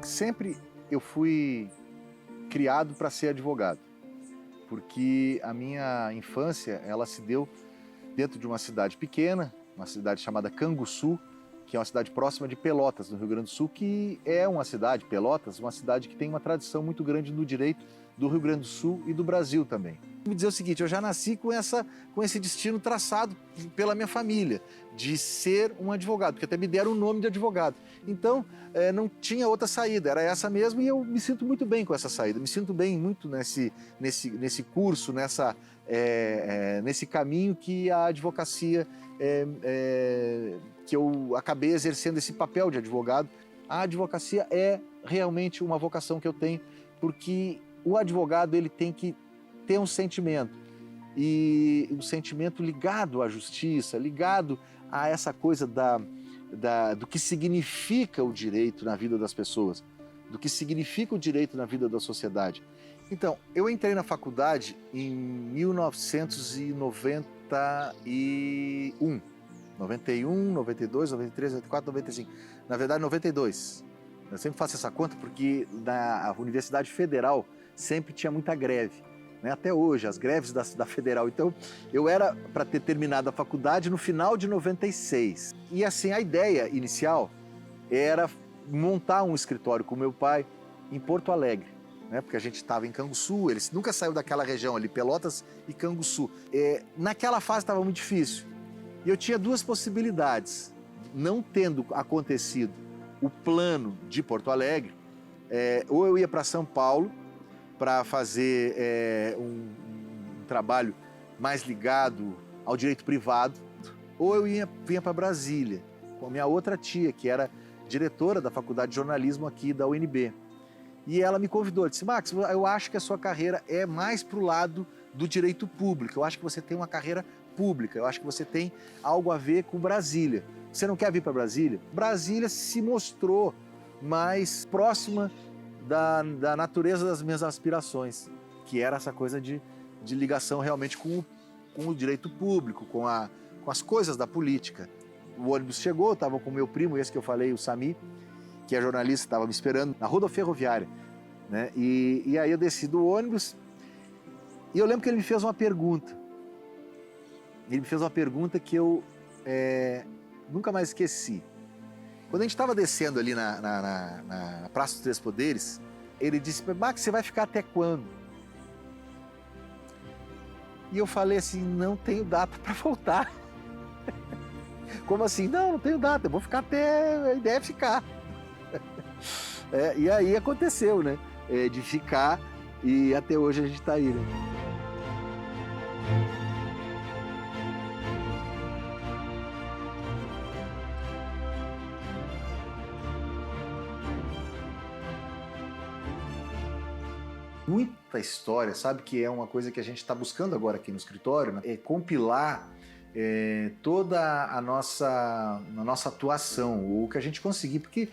Sempre eu fui criado para ser advogado, porque a minha infância ela se deu dentro de uma cidade pequena, uma cidade chamada Canguçu, que é uma cidade próxima de Pelotas, no Rio Grande do Sul, que é uma cidade, Pelotas, uma cidade que tem uma tradição muito grande no direito do Rio Grande do Sul e do Brasil também. Vou dizer o seguinte, eu já nasci com esse destino traçado pela minha família, de ser um advogado, porque até me deram o nome de advogado. Então, não tinha outra saída, era essa mesmo, e eu me sinto muito bem com essa saída, me sinto bem muito nesse curso, nesse caminho que a advocacia, que eu acabei exercendo esse papel de advogado. A advocacia é realmente uma vocação que eu tenho, porque o advogado ele tem que ter um sentimento, e um sentimento ligado à justiça, ligado a essa coisa do que significa o direito na vida das pessoas, do que significa o direito na vida da sociedade. Então, eu entrei na faculdade em 1991. 91, 92, 93, 94, 95. Na verdade, 92. Eu sempre faço essa conta porque na Universidade Federal sempre tinha muita greve, né? Até hoje, as greves da Federal. Então, eu era para ter terminado a faculdade no final de 96. E assim, a ideia inicial era montar um escritório com meu pai em Porto Alegre, né? Porque a gente estava em Canguçu, eles nunca saiu daquela região ali, Pelotas e Canguçu. Naquela fase estava muito difícil. E eu tinha duas possibilidades. Não tendo acontecido o plano de Porto Alegre, ou eu ia para São Paulo para fazer um trabalho mais ligado ao direito privado, ou eu vinha para Brasília com a minha outra tia, que era diretora da Faculdade de Jornalismo aqui da UNB. E ela me convidou, disse, Max, eu acho que a sua carreira é mais para o lado do direito público, eu acho que você tem uma carreira pública, eu acho que você tem algo a ver com Brasília. Você não quer vir para Brasília? Brasília se mostrou mais próxima da natureza das minhas aspirações, que era essa coisa de ligação realmente com o direito público, com as coisas da política. O ônibus chegou, eu estava com o meu primo, esse que eu falei, o Sami, que é jornalista, estava me esperando na rodoferroviária, né? E aí eu desci do ônibus e eu lembro que ele me fez uma pergunta. Ele me fez uma pergunta que eu nunca mais esqueci. Quando a gente estava descendo ali na Praça dos Três Poderes, ele disse, Max, você vai ficar até quando? E eu falei assim, não tenho data para voltar. Como assim? Não tenho data, eu vou ficar até a ideia é ficar. E aí aconteceu, né? De ficar, e até hoje a gente está aí, né? Muita história, sabe, que é uma coisa que a gente está buscando agora aqui no escritório, né? É compilar toda a nossa atuação, o que a gente conseguir, porque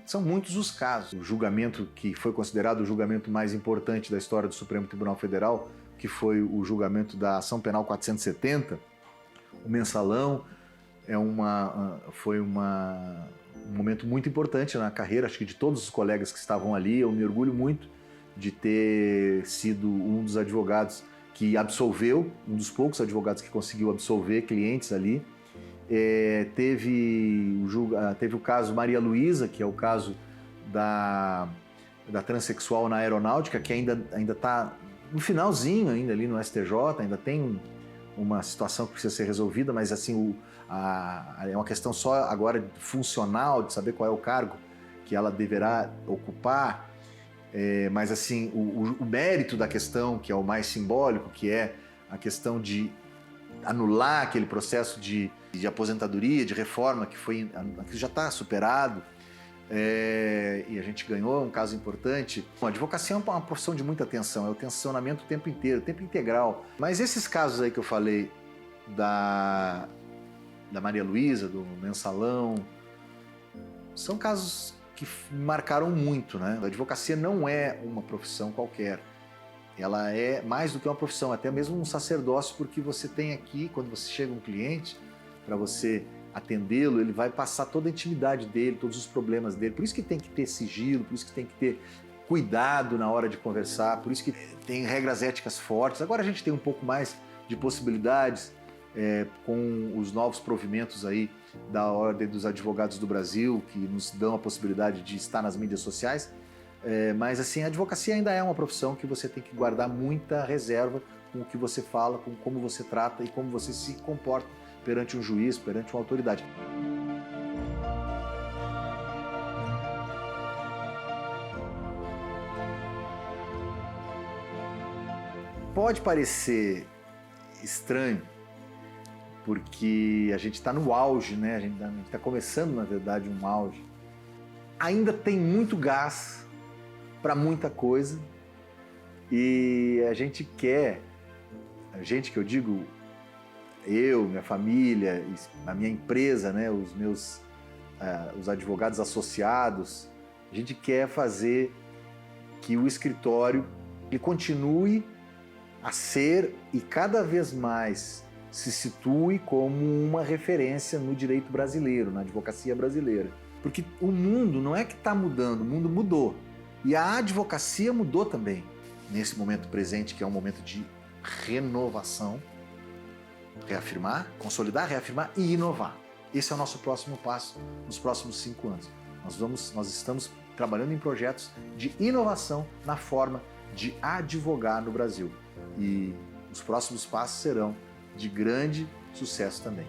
são muitos os casos. O julgamento que foi considerado o julgamento mais importante da história do Supremo Tribunal Federal, que foi o julgamento da Ação Penal 470, o Mensalão, foi um momento muito importante na carreira, acho que de todos os colegas que estavam ali. Eu me orgulho muito de ter sido um dos advogados que absolveu, um dos poucos advogados que conseguiu absolver clientes ali. Teve o caso Maria Luísa, que é o caso da transexual na aeronáutica, que ainda está no finalzinho ainda ali no STJ, ainda tem uma situação que precisa ser resolvida, mas assim, é uma questão só agora funcional, de saber qual é o cargo que ela deverá ocupar. Mas assim, o mérito da questão, que é o mais simbólico, que é a questão de anular aquele processo de aposentadoria, de reforma, que já está superado, e a gente ganhou um caso importante. A advocacia é uma profissão de muita atenção, é o tensionamento o tempo inteiro, o tempo integral. Mas esses casos aí que eu falei, da Maria Luísa, do Mensalão, são casos que marcaram muito, né? A advocacia não é uma profissão qualquer. Ela é mais do que uma profissão, até mesmo um sacerdócio, porque você tem aqui, quando você chega um cliente, para você atendê-lo, ele vai passar toda a intimidade dele, todos os problemas dele. Por isso que tem que ter sigilo, por isso que tem que ter cuidado na hora de conversar, por isso que tem regras éticas fortes. Agora a gente tem um pouco mais de possibilidades com os novos provimentos aí da Ordem dos Advogados do Brasil, que nos dão a possibilidade de estar nas mídias sociais. Mas assim, a advocacia ainda é uma profissão que você tem que guardar muita reserva com o que você fala, com como você trata e como você se comporta perante um juiz, perante uma autoridade. Pode parecer estranho, porque a gente está no auge, né? A gente está começando, na verdade, um auge. Ainda tem muito gás para muita coisa e a gente quer, a gente que eu digo, eu, minha família, a minha empresa, né? Os advogados associados, a gente quer fazer que o escritório ele continue a ser e cada vez mais se situe como uma referência no direito brasileiro, na advocacia brasileira. Porque o mundo não é que está mudando, o mundo mudou. E a advocacia mudou também. Nesse momento presente, que é um momento de renovação, reafirmar, consolidar, reafirmar e inovar. Esse é o nosso próximo passo nos próximos 5 anos. Nós estamos trabalhando em projetos de inovação na forma de advogar no Brasil. E os próximos passos serão de grande sucesso também.